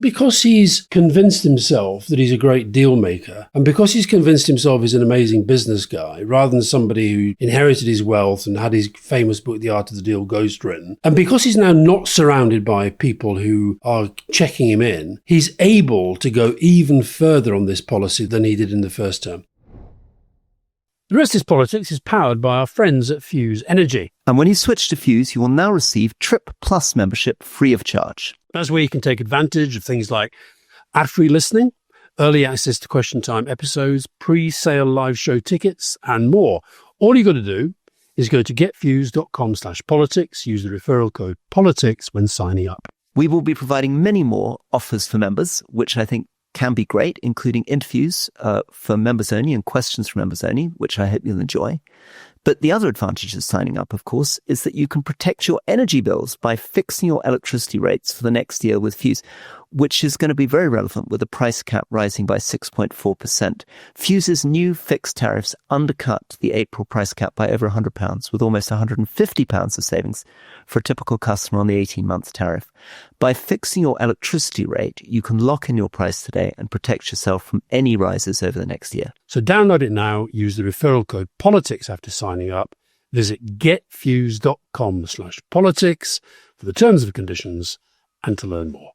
Because he's convinced himself that he's a great deal maker, and because he's convinced himself he's an amazing business guy, rather than somebody who inherited his wealth and had his famous book, The Art of the Deal, ghostwritten, and because he's now not surrounded by people who are checking him in, he's able to go even further on this policy than he did in the first term. The Rest is Politics is powered by our friends at Fuse Energy. And when you switch to Fuse, you will now receive Trip Plus membership free of charge. That's where you can take advantage of things like ad-free listening, early access to Question Time episodes, pre-sale live show tickets, and more. All you got to do is go to getfuse.com/politics, use the referral code politics when signing up. We will be providing many more offers for members, which I think can be great, including interviews for members only and questions for members only, which I hope you'll enjoy. But the other advantage of signing up, of course, is that you can protect your energy bills by fixing your electricity rates for the next year with Fuse, which is going to be very relevant with the price cap rising by 6.4%. Fuse's new fixed tariffs undercut the April price cap by over £100, with almost £150 of savings for a typical customer on the 18-month tariff. By fixing your electricity rate, you can lock in your price today and protect yourself from any rises over the next year. So download it now, use the referral code politics after signing up. Visit getfuse.com/politics for the terms and conditions and to learn more.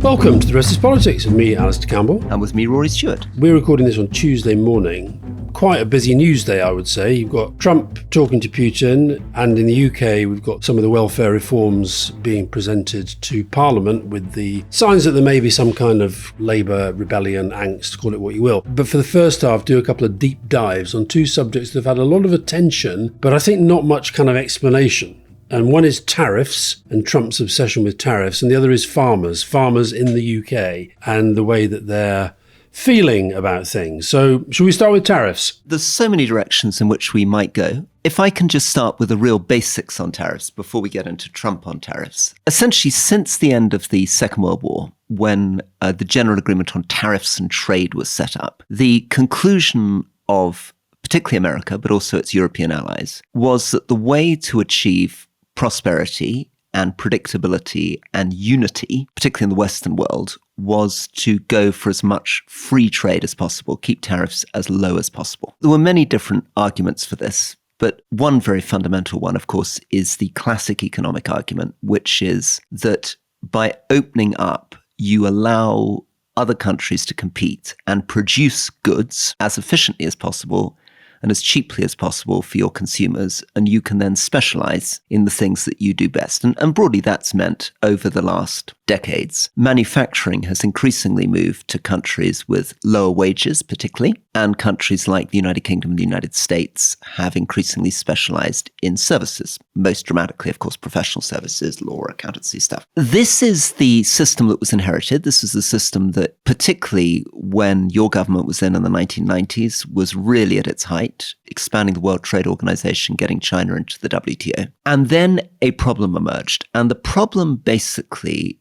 Welcome to The Rest is Politics with me, Alastair Campbell. And with me, Rory Stewart. We're recording this on Tuesday morning. Quite a busy news day, I would say. You've got Trump talking to Putin, and in the UK, we've got some of the welfare reforms being presented to Parliament with the signs that there may be some kind of Labour rebellion, angst, call it what you will. But for the first half, do a couple of deep dives on two subjects that have had a lot of attention, but I think not much kind of explanation. And one is tariffs and Trump's obsession with tariffs, and the other is farmers in the UK and the way that they're feeling about things. So should we start with tariffs? There's so many directions in which we might go. If I can just start with the real basics on tariffs before we get into Trump on tariffs. Essentially, since the end of the Second World War, when the General Agreement on Tariffs and Trade was set up, the conclusion of particularly America, but also its European allies, was that the way to achieve prosperity and predictability and unity, particularly in the Western world, was to go for as much free trade as possible, keep tariffs as low as possible. There were many different arguments for this, but one very fundamental one, of course, is the classic economic argument, which is that by opening up, you allow other countries to compete and produce goods as efficiently as possible and as cheaply as possible for your consumers, and you can then specialize in the things that you do best. And broadly, that's meant over the last decades, manufacturing has increasingly moved to countries with lower wages, particularly, and countries like the United Kingdom and the United States have increasingly specialized in services, most dramatically, of course, professional services, law, accountancy stuff. This is the system that was inherited. This is the system that, particularly when your government was in the 1990s, was really at its height, expanding the World Trade Organization, getting China into the WTO. And then a problem emerged. And the problem basically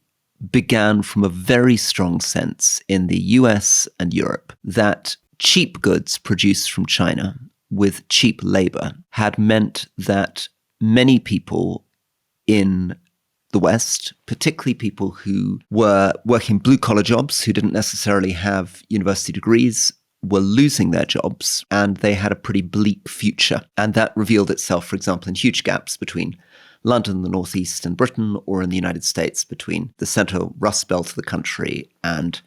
began from a very strong sense in the US and Europe that cheap goods produced from China with cheap labor had meant that many people in the West, particularly people who were working blue-collar jobs, who didn't necessarily have university degrees, were losing their jobs, and they had a pretty bleak future. And that revealed itself, for example, in huge gaps between London, the Northeast, and Britain, or in the United States between the central Rust Belt of the country and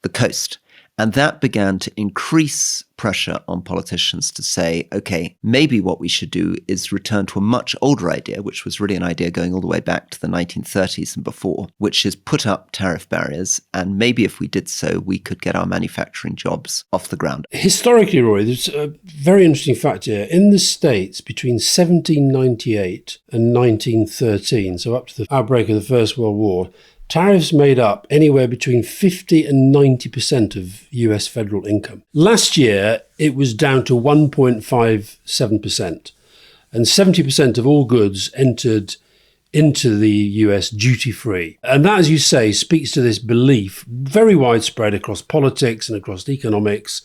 the coast. And that began to increase pressure on politicians to say, okay, maybe what we should do is return to a much older idea, which was really an idea going all the way back to the 1930s and before, which is put up tariff barriers. And maybe if we did so, we could get our manufacturing jobs off the ground. Historically, Rory, there's a very interesting fact here. In the States, between 1798 and 1913, so up to the outbreak of the First World War, tariffs made up anywhere between 50 and 90% of US federal income. Last year, it was down to 1.57%, and 70% of all goods entered into the US duty-free. And that, as you say, speaks to this belief, very widespread across politics and across economics,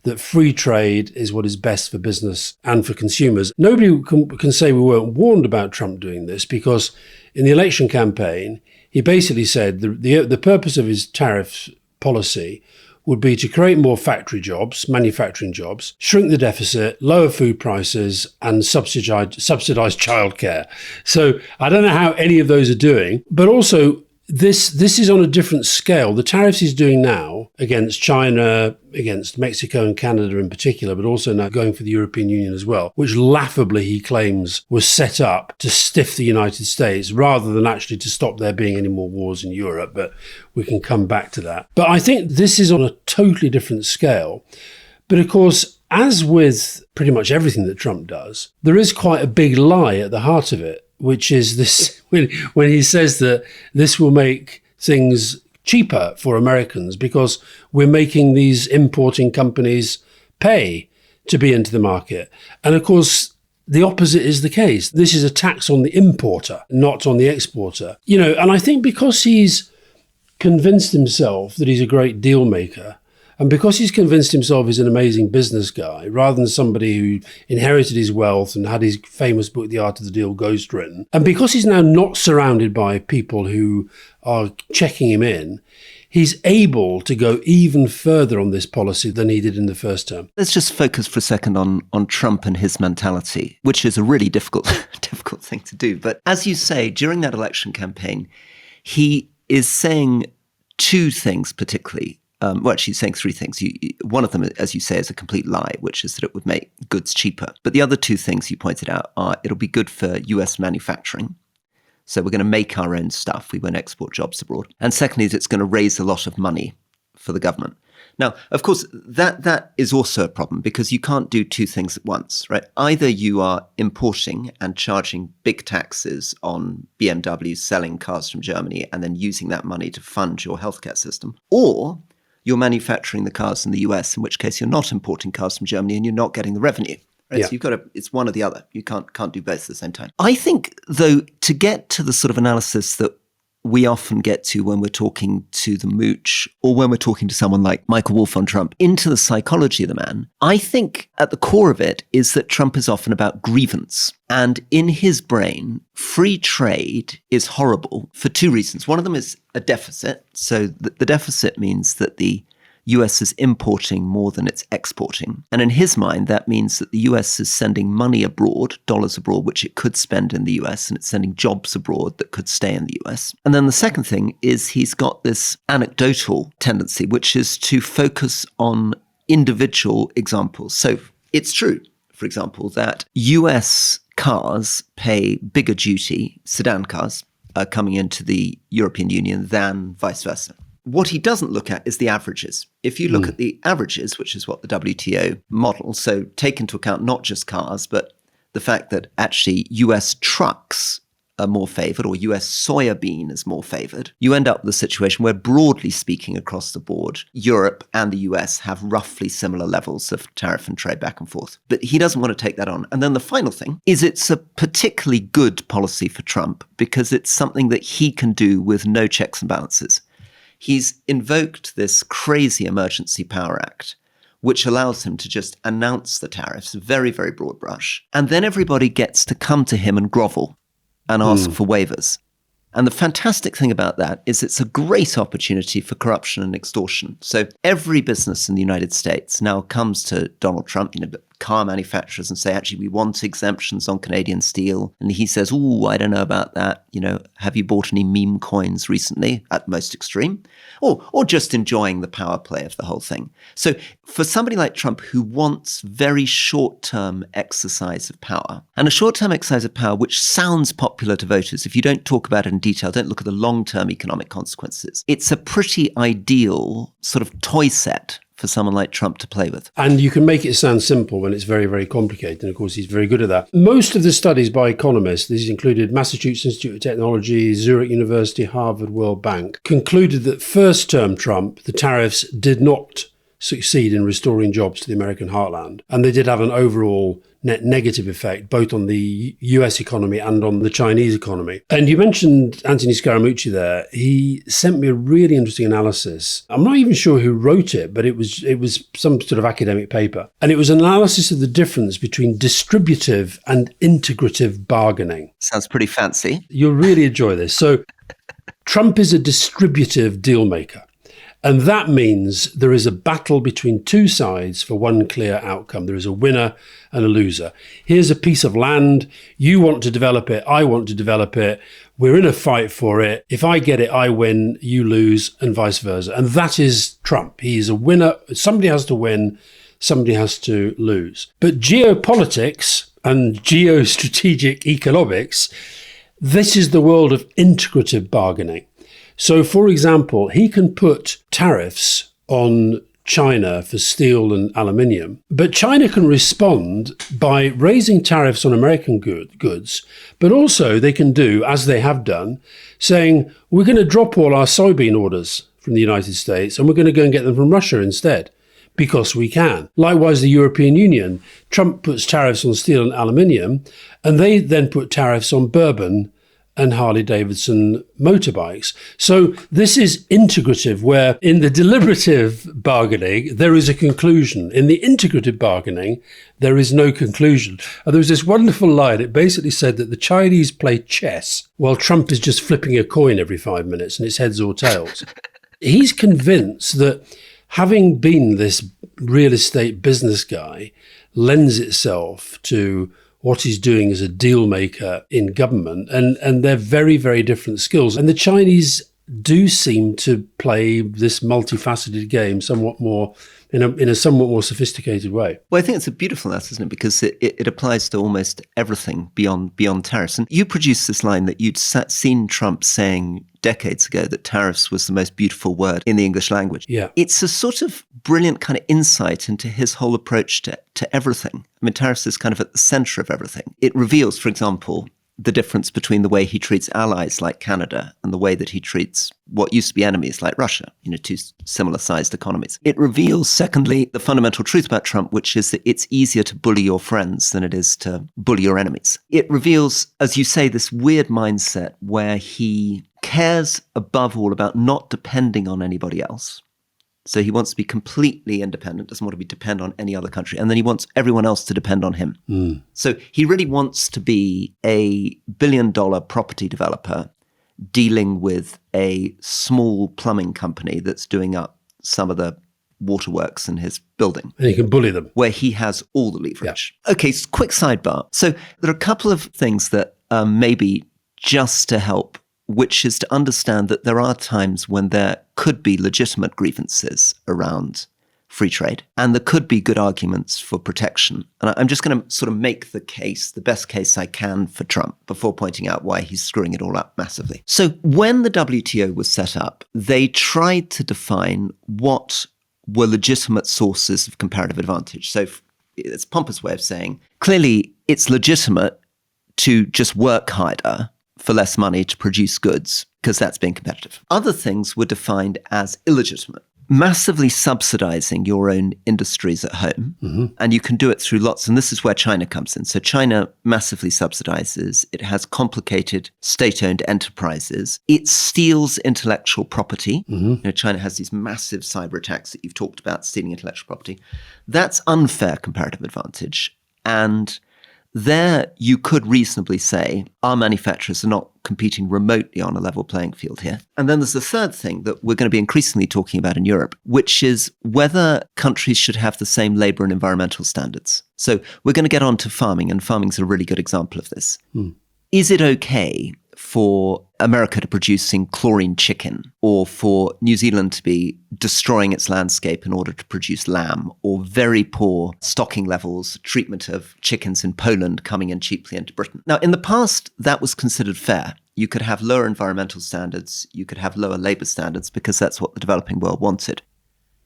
that free trade is what is best for business and for consumers. Nobody can say we weren't warned about Trump doing this, because in the election campaign, he basically said the purpose of his tariff policy would be to create more factory jobs, manufacturing jobs, shrink the deficit, lower food prices, and subsidize childcare. So I don't know how any of those are doing, but also this is on a different scale. The tariffs he's doing now against China, against Mexico and Canada in particular, but also now going for the European Union as well, which laughably he claims was set up to stiff the United States rather than actually to stop there being any more wars in Europe. But we can come back to that. But I think this is on a totally different scale. But of course, as with pretty much everything that Trump does, there is quite a big lie at the heart of it, which is this when he says that this will make things cheaper for Americans because we're making these importing companies pay to be into the market. And of course, the opposite is the case. This is a tax on the importer, not on the exporter. And I think because he's convinced himself that he's a great deal maker, and because he's convinced himself he's an amazing business guy, rather than somebody who inherited his wealth and had his famous book, The Art of the Deal, ghost written, and because he's now not surrounded by people who are checking him in, he's able to go even further on this policy than he did in the first term. Let's just focus for a second on Trump and his mentality, which is a really difficult thing to do. But as you say, during that election campaign, he is saying two things particularly. Actually, he's saying three things. One of them, as you say, is a complete lie, which is that it would make goods cheaper. But the other two things you pointed out are it'll be good for US manufacturing. So we're going to make our own stuff. We won't export jobs abroad. And secondly, is it's going to raise a lot of money for the government. Now, of course, that is also a problem because you can't do two things at once, right? Either you are importing and charging big taxes on BMWs selling cars from Germany and then using that money to fund your healthcare system, or you're manufacturing the cars in the US, in which case you're not importing cars from Germany and you're not getting the revenue. Right? Yeah. So it's one or the other. You can't do both at the same time. I think, though, to get to the sort of analysis that we often get to when we're talking to the mooch or when we're talking to someone like Michael Wolff on Trump, into the psychology of the man, I think at the core of it is that Trump is often about grievance. And in his brain, free trade is horrible for two reasons. One of them is a deficit. So the deficit means that the US is importing more than it's exporting. And in his mind, that means that the US is sending money abroad, dollars abroad, which it could spend in the US, and it's sending jobs abroad that could stay in the US. And then the second thing is he's got this anecdotal tendency, which is to focus on individual examples. So it's true, for example, that US cars pay bigger duty, sedan cars, coming into the European Union than vice versa. What he doesn't look at is the averages. If you look at the averages, which is what the WTO models, so take into account not just cars, but the fact that actually US trucks are more favored or US soybean is more favored, you end up with a situation where, broadly speaking, across the board, Europe and the US have roughly similar levels of tariff and trade back and forth. But he doesn't want to take that on. And then the final thing is it's a particularly good policy for Trump because it's something that he can do with no checks and balances. He's invoked this crazy Emergency Power Act, which allows him to just announce the tariffs, very, very broad brush. And then everybody gets to come to him and grovel and ask for waivers. And the fantastic thing about that is it's a great opportunity for corruption and extortion. So every business in the United States now comes to Donald Trump, car manufacturers, and say, actually, we want exemptions on Canadian steel. And he says, I don't know about that. Have you bought any meme coins recently, at most extreme? Or just enjoying the power play of the whole thing. So for somebody like Trump who wants very short-term exercise of power, and a short-term exercise of power which sounds popular to voters, if you don't talk about it in detail, don't look at the long-term economic consequences, it's a pretty ideal sort of toy set for someone like Trump to play with. And you can make it sound simple when it's very, very complicated. And of course, he's very good at that. Most of the studies by economists, these included Massachusetts Institute of Technology, Zurich University, Harvard, World Bank, concluded that first term Trump, the tariffs did not succeed in restoring jobs to the American heartland. And they did have an overall net negative effect, both on the US economy and on the Chinese economy. And you mentioned Anthony Scaramucci there. He sent me a really interesting analysis. I'm not even sure who wrote it, but it was some sort of academic paper. And it was an analysis of the difference between distributive and integrative bargaining. Sounds pretty fancy. You'll really enjoy this. So Trump is a distributive deal maker. And that means there is a battle between two sides for one clear outcome. There is a winner and a loser. Here's a piece of land. You want to develop it. I want to develop it. We're in a fight for it. If I get it, I win, you lose, and vice versa. And that is Trump. He is a winner. Somebody has to win. Somebody has to lose. But geopolitics and geostrategic economics, this is the world of integrative bargaining. So, for example, he can put tariffs on China for steel and aluminium, but China can respond by raising tariffs on American goods, but also they can do, as they have done, saying, we're going to drop all our soybean orders from the United States and we're going to go and get them from Russia instead, because we can. Likewise, the European Union, Trump puts tariffs on steel and aluminium, and they then put tariffs on bourbon and Harley-Davidson motorbikes. So this is integrative, where in the deliberative bargaining, there is a conclusion. In the integrative bargaining, there is no conclusion. And there was this wonderful line. It basically said that the Chinese play chess while Trump is just flipping a coin every 5 minutes and it's heads or tails. He's convinced that having been this real estate business guy lends itself to what he's doing as a deal maker in government. And they're very, very different skills. And the Chinese do seem to play this multifaceted game somewhat more in a somewhat more sophisticated way. Well, I think it's a beautiful analysis, isn't it? Because it applies to almost everything beyond tariffs. And you produced this line that you'd seen Trump saying decades ago that tariffs was the most beautiful word in the English language. Yeah. It's a sort of brilliant kind of insight into his whole approach to everything. I mean, tariffs is kind of at the center of everything. It reveals, for example, the difference between the way he treats allies like Canada and the way that he treats what used to be enemies like Russia, two similar-sized economies. It reveals, secondly, the fundamental truth about Trump, which is that it's easier to bully your friends than it is to bully your enemies. It reveals, as you say, this weird mindset where he cares above all about not depending on anybody else. So he wants to be completely independent, doesn't want to be dependent on any other country. And then he wants everyone else to depend on him. So he really wants to be a billion-dollar property developer dealing with a small plumbing company that's doing up some of the waterworks in his building. And he can bully them. Where he has all the leverage. Yeah. Okay, quick sidebar. So there are a couple of things that maybe just to help, which is to understand that there are times when there could be legitimate grievances around free trade, and there could be good arguments for protection. And I'm just going to sort of make the case, the best case I can for Trump, before pointing out why he's screwing it all up massively. So when the WTO was set up, they tried to define what were legitimate sources of comparative advantage. So it's a pompous way of saying, clearly it's legitimate to just work harder for less money to produce goods, because that's being competitive. Other things were defined as illegitimate. Massively subsidizing your own industries at home. And you can do it through lots. And this is where China comes in. So China massively subsidizes. It has complicated state-owned enterprises. It steals intellectual property. China has these massive cyber attacks that you've talked about, stealing intellectual property. That's unfair comparative advantage. And there you could reasonably say our manufacturers are not competing remotely on a level playing field here. And then there's the third thing that we're going to be increasingly talking about in Europe, which is whether countries should have the same labor and environmental standards. So we're going to get on to farming, and farming's a really good example of this. Is it okay for America to producing chlorine chicken, or for New Zealand to be destroying its landscape in order to produce lamb, or very poor stocking levels, treatment of chickens in Poland coming in cheaply into Britain? Now, in the past, that was considered fair. You could have lower environmental standards, you could have lower labor standards, because that's what the developing world wanted.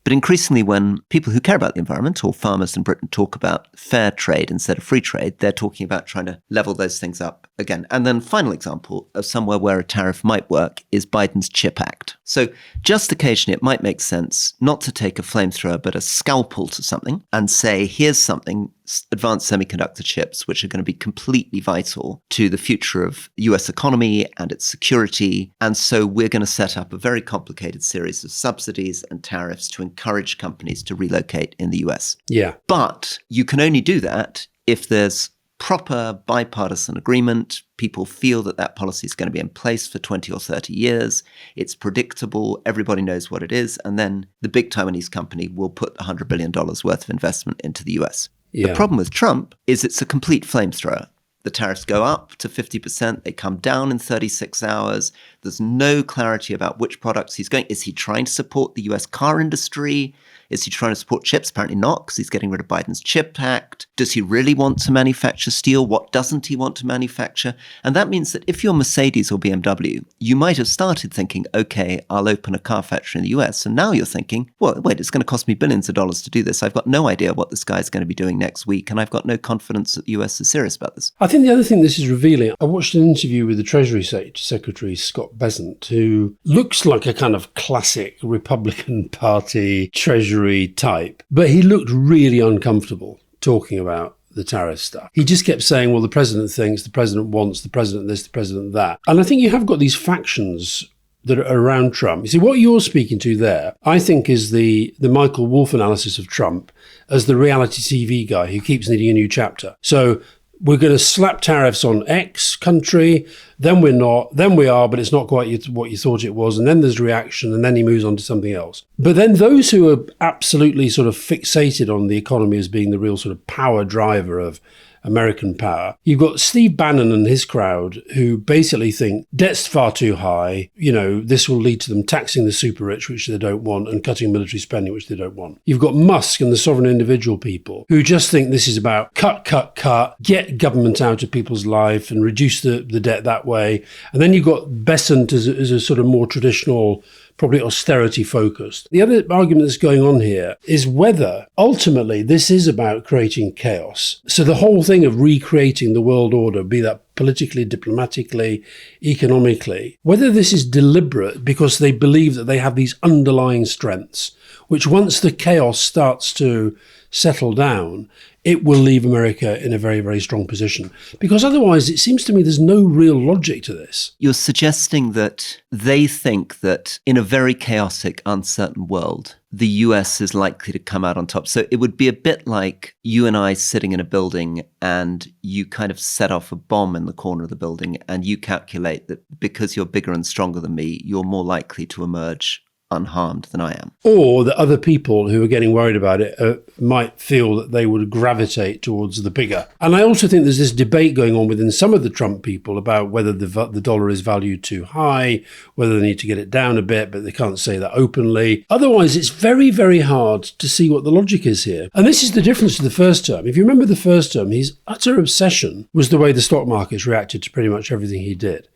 But increasingly, when people who care about the environment, or farmers in Britain, talk about fair trade instead of free trade, they're talking about trying to level those things up again. And then final example of somewhere where a tariff might work is Biden's CHIP Act. So just occasionally it might make sense not to take a flamethrower but a scalpel to something and say, here's something, advanced semiconductor chips, which are going to be completely vital to the future of US economy and its security. And so we're going to set up a very complicated series of subsidies and tariffs to encourage companies to relocate in the US. Yeah. But you can only do that if there's proper bipartisan agreement. People feel that that policy is going to be in place for 20 or 30 years. It's predictable. Everybody knows what it is. And then the big Taiwanese company will put $100 billion worth of investment into the US. Yeah. The problem with Trump is it's a complete flamethrower. The tariffs go up to 50%. They come down in 36 hours. There's no clarity about which products he's going. Is he trying to support the US car industry? Is he trying to support chips? Apparently not, because he's getting rid of Biden's CHIP Act. Does he really want to manufacture steel? What doesn't he want to manufacture? And that means that if you're Mercedes or BMW, you might have started thinking, okay, I'll open a car factory in the US. And now you're thinking, well, wait, it's going to cost me billions of dollars to do this. I've got no idea what this guy's going to be doing next week. And I've got no confidence that the US is serious about this. I think the other thing this is revealing, I watched an interview with the Treasury Secretary, Scott Bessent, who looks like a kind of classic Republican Party Treasury type, but he looked really uncomfortable talking about the tariff stuff. He just kept saying, well, the president thinks, the president wants, the president this, the president that. And I think you have got these factions that are around Trump. You see, what you're speaking to there, I think, is the Michael Wolff analysis of Trump as the reality TV guy who keeps needing a new chapter. So we're going to slap tariffs on X country, then we're not, then we are, but it's not quite what you thought it was. And then there's reaction, and then he moves on to something else. But then those who are absolutely sort of fixated on the economy as being the real sort of power driver of American power, you've got Steve Bannon and his crowd who basically think debt's far too high. You know, this will lead to them taxing the super rich, which they don't want, and cutting military spending, which they don't want. You've got Musk and the sovereign individual people who just think this is about cut, get government out of people's life and reduce the debt that way. And then you've got Bessent as a sort of more traditional, probably austerity focused. The other argument that's going on here is whether ultimately this is about creating chaos. So the whole thing of recreating the world order, be that politically, diplomatically, economically, whether this is deliberate because they believe that they have these underlying strengths, which once the chaos starts to settle down, it will leave America in a very, very strong position. Because otherwise, it seems to me there's no real logic to this. You're suggesting that they think that in a very chaotic, uncertain world, the US is likely to come out on top. So it would be a bit like you and I sitting in a building and you kind of set off a bomb in the corner of the building and you calculate that because you're bigger and stronger than me, you're more likely to emerge unharmed than I am. Or that other people who are getting worried about it might feel that they would gravitate towards the bigger. And I also think there's this debate going on within some of the Trump people about whether the dollar is valued too high, whether they need to get it down a bit, but they can't say that openly. Otherwise, it's very, very hard to see what the logic is here. And this is the difference to the first term. If you remember the first term, his utter obsession was the way the stock markets reacted to pretty much everything he did.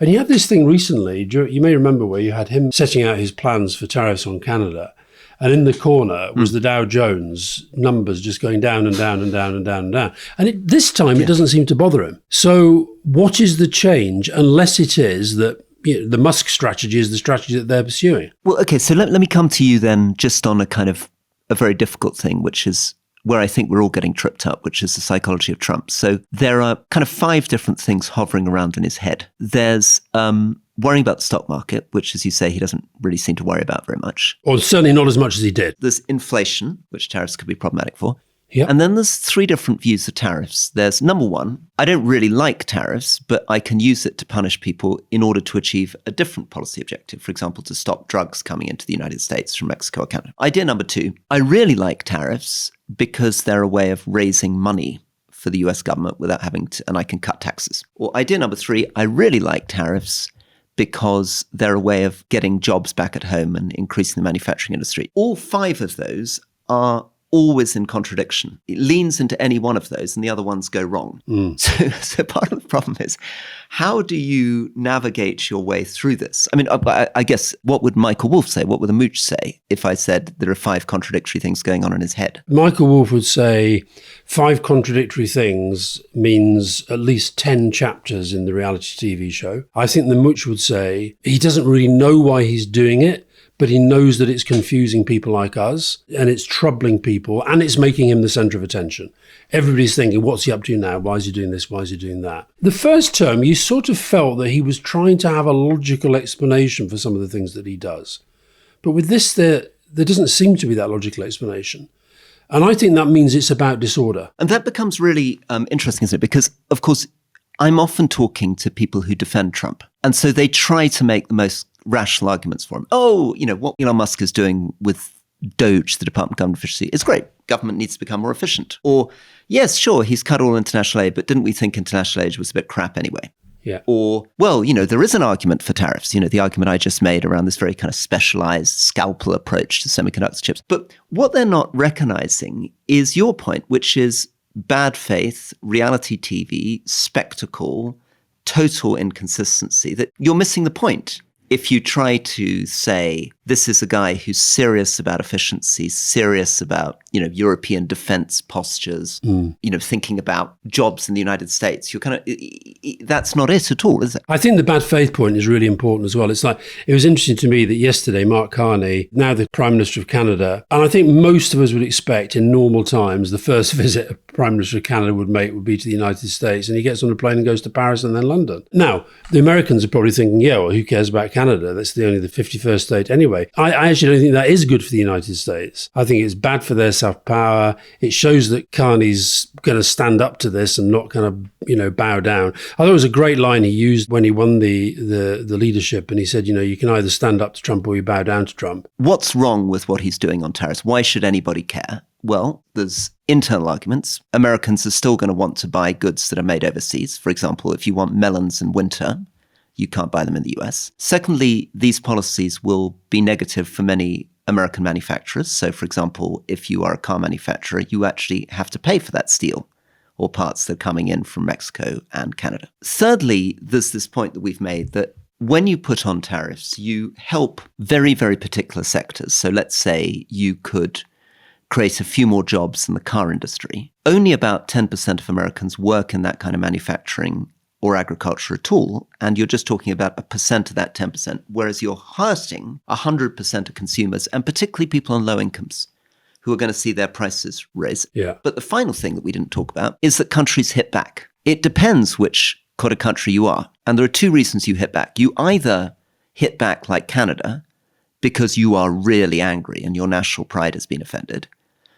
And you had this thing recently, you may remember, where you had him setting out his plans for tariffs on Canada. And in the corner was the Dow Jones numbers just going down and down and down and down and down. And this time it doesn't seem to bother him. So what is the change, unless it is that the Musk strategy is the strategy that they're pursuing? Well, okay, so let me come to you then just on a kind of a very difficult thing, which is where I think we're all getting tripped up, which is the psychology of Trump. So there are kind of 5 different things hovering around in his head. There's worrying about the stock market, which, as you say, he doesn't really seem to worry about very much. Or certainly not as much as he did. There's inflation, which tariffs could be problematic for. Yep. And then there's 3 different views of tariffs. There's number 1, I don't really like tariffs, but I can use it to punish people in order to achieve a different policy objective. For example, to stop drugs coming into the United States from Mexico or Canada. Idea number 2, I really like tariffs because they're a way of raising money for the US government without having to, and I can cut taxes. Or idea number 3, I really like tariffs because they're a way of getting jobs back at home and increasing the manufacturing industry. All 5 of those are always in contradiction. It leans into any one of those and the other ones go wrong. So part of the problem is, how do you navigate your way through this? I mean, I guess, what would Michael Wolff say? What would the mooch say if I said there are 5 contradictory things going on in his head? Michael Wolff would say 5 contradictory things means at least 10 chapters in the reality TV show. I think the mooch would say he doesn't really know why he's doing it, but he knows that it's confusing people like us and it's troubling people and it's making him the centre of attention. Everybody's thinking, what's he up to now? Why is he doing this? Why is he doing that? The first term, you sort of felt that he was trying to have a logical explanation for some of the things that he does. But with this, there doesn't seem to be that logical explanation. And I think that means it's about disorder. And that becomes really interesting, isn't it? Because, of course, I'm often talking to people who defend Trump. And so they try to make the most rational arguments for him. Oh, what Elon Musk is doing with DOGE, the Department of Government Efficiency, is great. Government needs to become more efficient. Or, yes, sure, he's cut all international aid, but didn't we think international aid was a bit crap anyway? Yeah. Or, well, there is an argument for tariffs, the argument I just made around this very kind of specialized scalpel approach to semiconductor chips. But what they're not recognizing is your point, which is bad faith, reality TV, spectacle, total inconsistency, that you're missing the point. If you try to say, this is a guy who's serious about efficiency, serious about, European defense postures, thinking about jobs in the United States, you're kind of, that's not it at all, is it? I think the bad faith point is really important as well. It's like, it was interesting to me that yesterday, Mark Carney, now the Prime Minister of Canada, and I think most of us would expect in normal times, the first visit a Prime Minister of Canada would make would be to the United States, and he gets on a plane and goes to Paris and then London. Now, the Americans are probably thinking, yeah, well, who cares about Canada? That's only the 51st state anyway. I actually don't think that is good for the United States. I think it's bad for their soft power. It shows that Carney's going to stand up to this and not kind of, bow down. I thought it was a great line he used when he won the leadership, and he said, you can either stand up to Trump or you bow down to Trump. What's wrong with what he's doing on tariffs? Why should anybody care? Well, there's internal arguments. Americans are still going to want to buy goods that are made overseas. For example, if you want melons in winter, you can't buy them in the US. Secondly, these policies will be negative for many American manufacturers. So, for example, if you are a car manufacturer, you actually have to pay for that steel or parts that are coming in from Mexico and Canada. Thirdly, there's this point that we've made that when you put on tariffs, you help very, very particular sectors. So let's say you could create a few more jobs in the car industry. Only about 10% of Americans work in that kind of manufacturing or agriculture at all, and you're just talking about 1% of that 10%, whereas you're hurting 100% of consumers, and particularly people on low incomes, who are going to see their prices raise. Yeah. But the final thing that we didn't talk about is that countries hit back. It depends which kind of country you are, and there are 2 reasons you hit back. You either hit back like Canada, because you are really angry and your national pride has been offended.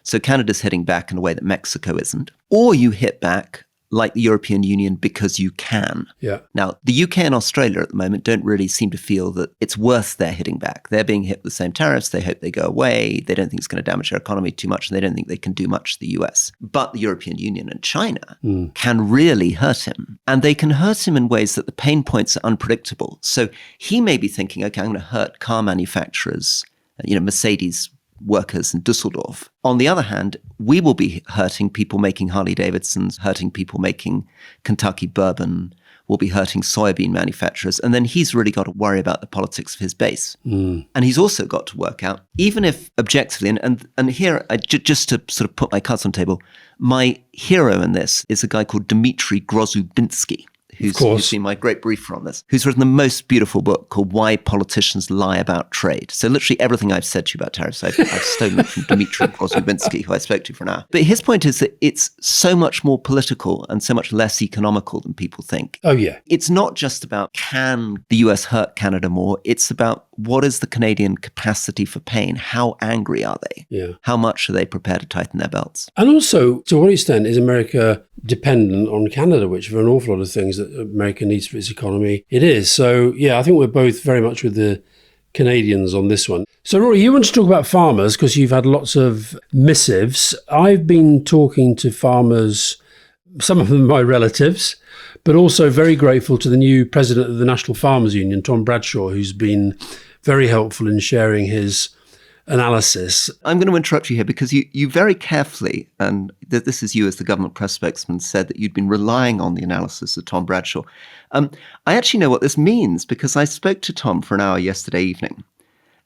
So Canada's hitting back in a way that Mexico isn't. Or you hit back like the European Union because you can. Yeah. Now, the UK and Australia at the moment don't really seem to feel that it's worth their hitting back. They're being hit with the same tariffs. They hope they go away. They don't think it's going to damage their economy too much, and they don't think they can do much to the US. But the European Union and China can really hurt him. And they can hurt him in ways that the pain points are unpredictable. So he may be thinking, okay, I'm going to hurt car manufacturers, Mercedes workers in Dusseldorf. On the other hand, we will be hurting people making Harley Davidsons, hurting people making Kentucky bourbon, will be hurting soybean manufacturers. And then he's really got to worry about the politics of his base. And he's also got to work out, even if objectively, and here, just to sort of put my cards on the table, my hero in this is a guy called Dmitry Grozubinsky, who's been my great briefer on this, who's written the most beautiful book called Why Politicians Lie About Trade. So literally everything I've said to you about tariffs, I've stolen it from Dmitry Grozubinsky, who I spoke to for an hour. But his point is that it's so much more political and so much less economical than people think. Oh, yeah. It's not just about, can the US hurt Canada more? It's about, what is the Canadian capacity for pain? How angry are they? Yeah. How much are they prepared to tighten their belts? And also, to what extent is America dependent on Canada, which for an awful lot of things that America needs for its economy, it is. So, yeah, I think we're both very much with the Canadians on this one. So, Rory, you want to talk about farmers because you've had lots of missives. I've been talking to farmers, some of them my relatives, but also very grateful to the new president of the National Farmers Union, Tom Bradshaw, who's been very helpful in sharing his analysis. I'm going to interrupt you here because you very carefully, and this is you as the government press spokesman, said that you'd been relying on the analysis of Tom Bradshaw. I actually know what this means because I spoke to Tom for an hour yesterday evening,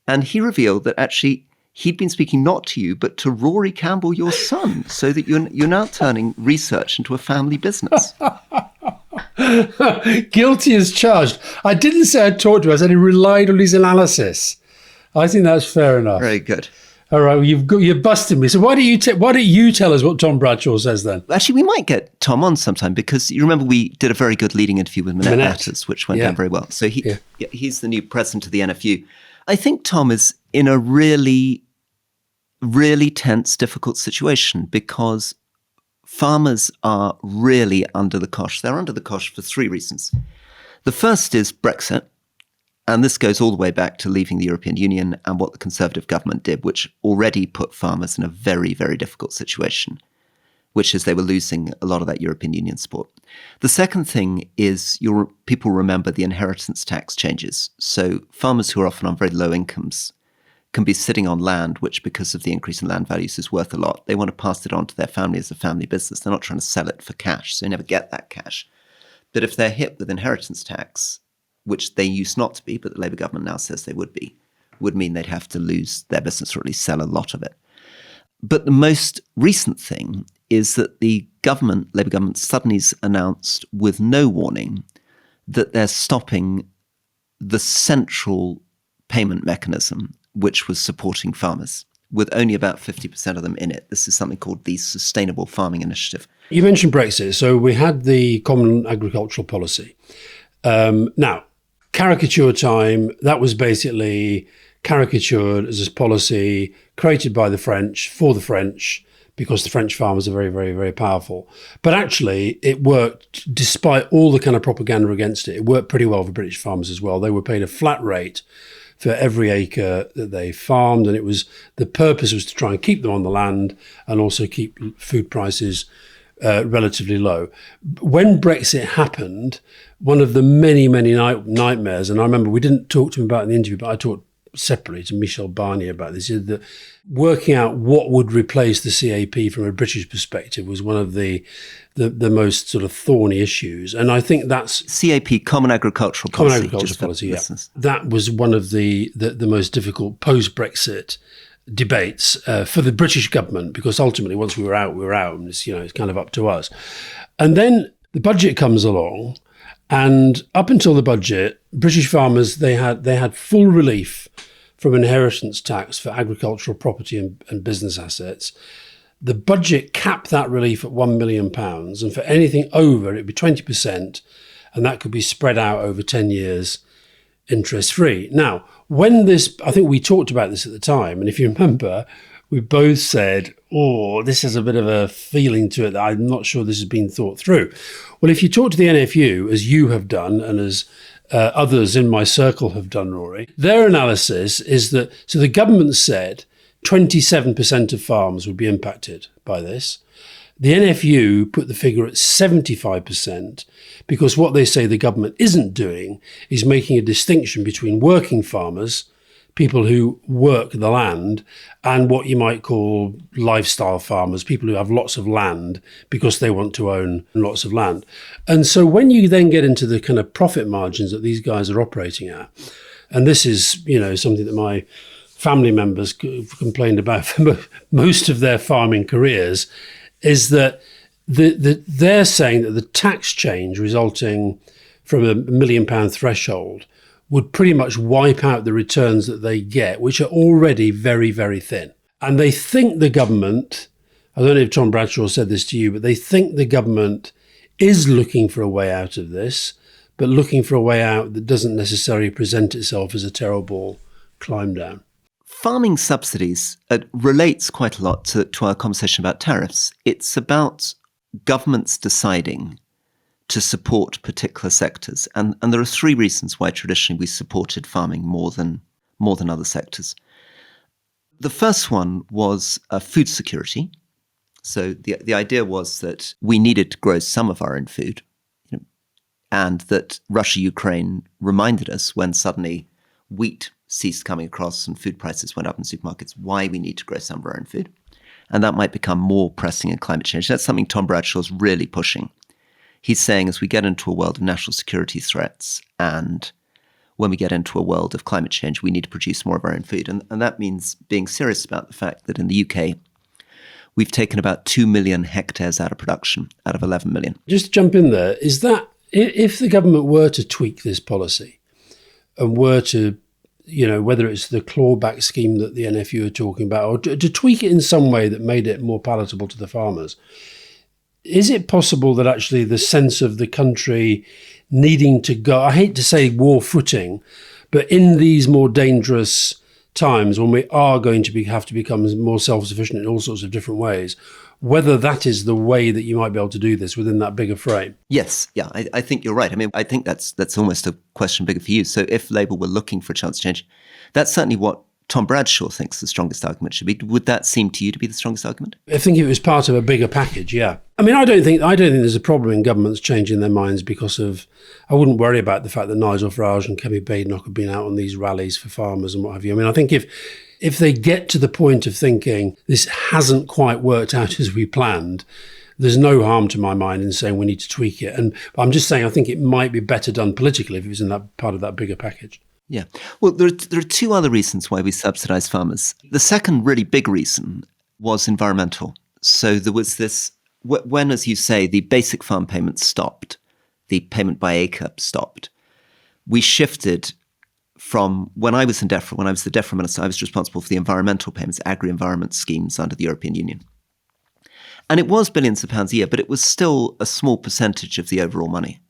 and he revealed that actually he'd been speaking not to you, but to Rory Campbell, your son, so that you're now turning research into a family business. Guilty as charged. I didn't say I'd talked to him. I said he relied on his analysis. I think that's fair enough. Very good. All right, well, you've busted me. So why don't you tell us what Tom Bradshaw says then? Actually, we might get Tom on sometime because you remember we did a very good leading interview with Minette Matters, which went down very well. So he's the new president of the NFU. I think Tom is in a really, really tense, difficult situation because farmers are really under the cosh. They're under the cosh for three reasons. The first is Brexit. And this goes all the way back to leaving the European Union and what the Conservative government did, which already put farmers in a very, very difficult situation, which is they were losing a lot of that European Union support. The second thing is people remember the inheritance tax changes. So farmers who are often on very low incomes can be sitting on land, which because of the increase in land values is worth a lot. They want to pass it on to their family as a family business. They're not trying to sell it for cash, so they never get that cash. But if they're hit with inheritance tax, which they used not to be, but the Labour government now says they would be, would mean they'd have to lose their business or at least sell a lot of it. But the most recent thing is that the Labour government suddenly announced with no warning that they're stopping the central payment mechanism which was supporting farmers, with only about 50% of them in it. This is something called the Sustainable Farming Initiative. You mentioned Brexit. So we had the Common Agricultural Policy. Now, caricature time, that was basically caricatured as a policy created by the French, for the French, because the French farmers are very, very, very powerful. But actually, it worked, despite all the kind of propaganda against it, it worked pretty well for British farmers as well. They were paid a flat rate for every acre that they farmed, and the purpose was to try and keep them on the land and also keep food prices relatively low. When Brexit happened, one of the many, many nightmares, and I remember we didn't talk to him about it in the interview, but I talked separately to Michel Barnier about this, is that working out what would replace the CAP from a British perspective was one of the most sort of thorny issues. And I think that's... CAP, Common Agricultural Policy. Common Agricultural Policy, yeah. That was one of the most difficult post-Brexit debates for the British government, because ultimately once we were out, and it's kind of up to us. And then the budget comes along, and up until the budget, British farmers, they had full relief from inheritance tax for agricultural property and business assets. The budget capped that relief at £1 million, and for anything over, it'd be 20%, and that could be spread out over 10 years interest-free. Now, I think we talked about this at the time, and if you remember, we both said, this has a bit of a feeling to it that I'm not sure this has been thought through. Well, if you talk to the NFU, as you have done, and as others in my circle have done, Rory, their analysis is that, so the government said 27% of farms would be impacted by this. The NFU put the figure at 75%, because what they say the government isn't doing is making a distinction between working farmers, people who work the land, and what you might call lifestyle farmers, people who have lots of land because they want to own lots of land. And so when you then get into the kind of profit margins that these guys are operating at, and this is, something that my family members complained about for most of their farming careers, is that they're saying that the tax change resulting from a £1 million threshold would pretty much wipe out the returns that they get, which are already very, very thin. And they think the government, I don't know if Tom Bradshaw said this to you, but they think the government is looking for a way out of this, but looking for a way out that doesn't necessarily present itself as a terrible climb down. Farming subsidies relates quite a lot to our conversation about tariffs. It's about governments deciding to support particular sectors. And there are three reasons why traditionally we supported farming more than other sectors. The first one was food security. So the idea was that we needed to grow some of our own food, and that Russia-Ukraine reminded us when suddenly wheat ceased coming across and food prices went up in supermarkets, why we need to grow some of our own food. And that might become more pressing in climate change. That's something Tom Bradshaw's really pushing. He's saying as we get into a world of national security threats and when we get into a world of climate change, we need to produce more of our own food. And that means being serious about the fact that in the UK, we've taken about 2 million hectares out of production, out of 11 million. Just to jump in there, is that if the government were to tweak this policy and were to, whether it's the clawback scheme that the NFU are talking about, or to tweak it in some way that made it more palatable to the farmers, is it possible that actually the sense of the country needing to go, I hate to say war footing, but in these more dangerous times when we are going to have to become more self-sufficient in all sorts of different ways, whether that is the way that you might be able to do this within that bigger frame? Yes, yeah, I think you're right. I mean, I think that's almost a question bigger for you. So if Labour were looking for a chance to change, that's certainly what Tom Bradshaw thinks the strongest argument should be. Would that seem to you to be the strongest argument? I think it was part of a bigger package, yeah. I mean, I don't think there's a problem in governments changing their minds because of, I wouldn't worry about the fact that Nigel Farage and Kemi Badenoch have been out on these rallies for farmers and what have you. I mean, I think if they get to the point of thinking this hasn't quite worked out as we planned, there's no harm to my mind in saying we need to tweak it. And I'm just saying I think it might be better done politically if it was in that part of that bigger package. Yeah. Well, there are two other reasons why we subsidise farmers. The second really big reason was environmental. So there was this, when, as you say, the basic farm payment stopped, the payment by acre stopped, we shifted from, when I was the DEFRA minister, I was responsible for the environmental payments, agri-environment schemes under the European Union. And it was billions of pounds a year, but it was still a small percentage of the overall money.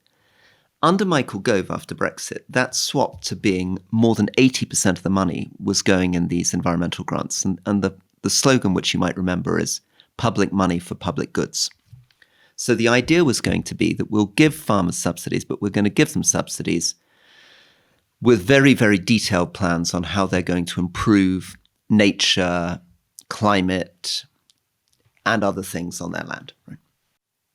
Under Michael Gove after Brexit, that swapped to being more than 80% of the money was going in these environmental grants. And the slogan, which you might remember, is public money for public goods. So the idea was going to be that we'll give farmers subsidies, but we're going to give them subsidies with very, very detailed plans on how they're going to improve nature, climate, and other things on their land. Right?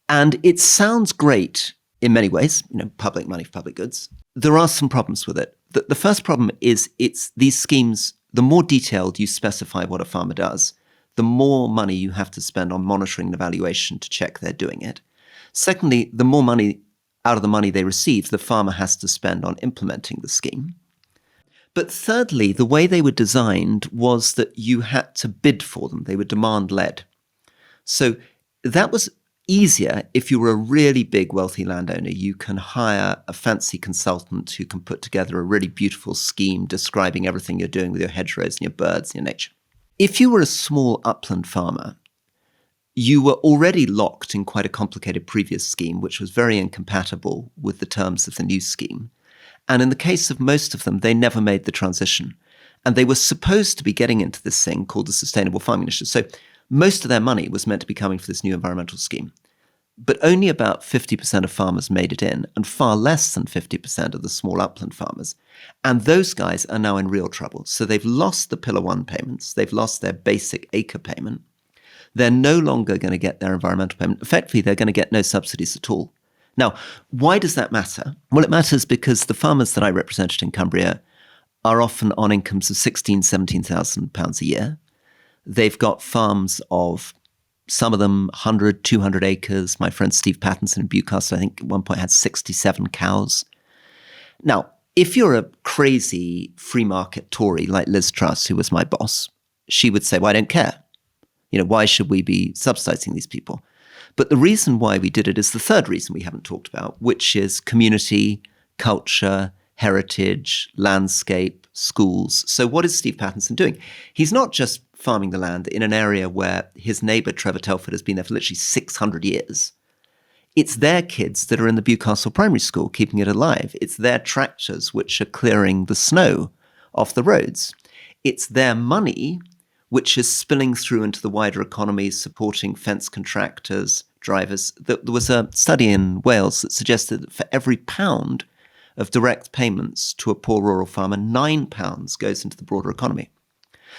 And it sounds great in many ways, public money for public goods. There are some problems with it. The first problem is it's these schemes, the more detailed you specify what a farmer does, the more money you have to spend on monitoring and evaluation to check they're doing it. Secondly, the more money out of the money they receive, the farmer has to spend on implementing the scheme. But thirdly, the way they were designed was that you had to bid for them. They were demand-led. So that was easier if you were a really big, wealthy landowner. You can hire a fancy consultant who can put together a really beautiful scheme describing everything you're doing with your hedgerows and your birds and your nature. If you were a small upland farmer, you were already locked in quite a complicated previous scheme, which was very incompatible with the terms of the new scheme. And in the case of most of them, they never made the transition. And they were supposed to be getting into this thing called the Sustainable Farming Initiative. So most of their money was meant to be coming for this new environmental scheme. But only about 50% of farmers made it in, and far less than 50% of the small upland farmers. And those guys are now in real trouble. So they've lost the Pillar 1 payments. They've lost their basic acre payment. They're no longer going to get their environmental payment. Effectively, they're going to get no subsidies at all. Now, why does that matter? Well, it matters because the farmers that I represented in Cumbria are often on incomes of £16,000, £17,000 a year. They've got farms of, some of them 100, 200 acres. My friend Steve Pattinson in Bewcastle, I think at one point had 67 cows. Now, if you're a crazy free market Tory like Liz Truss, who was my boss, she would say, well, I don't care. Why should we be subsidizing these people? But the reason why we did it is the third reason we haven't talked about, which is community, culture, heritage, landscape, schools. So what is Steve Pattinson doing? He's not just farming the land in an area where his neighbour Trevor Telford has been there for literally 600 years. It's their kids that are in the Bewcastle Primary School keeping it alive. It's their tractors which are clearing the snow off the roads. It's their money which is spilling through into the wider economy, supporting fence contractors, drivers. There was a study in Wales that suggested that for every £1 of direct payments to a poor rural farmer, £9 goes into the broader economy.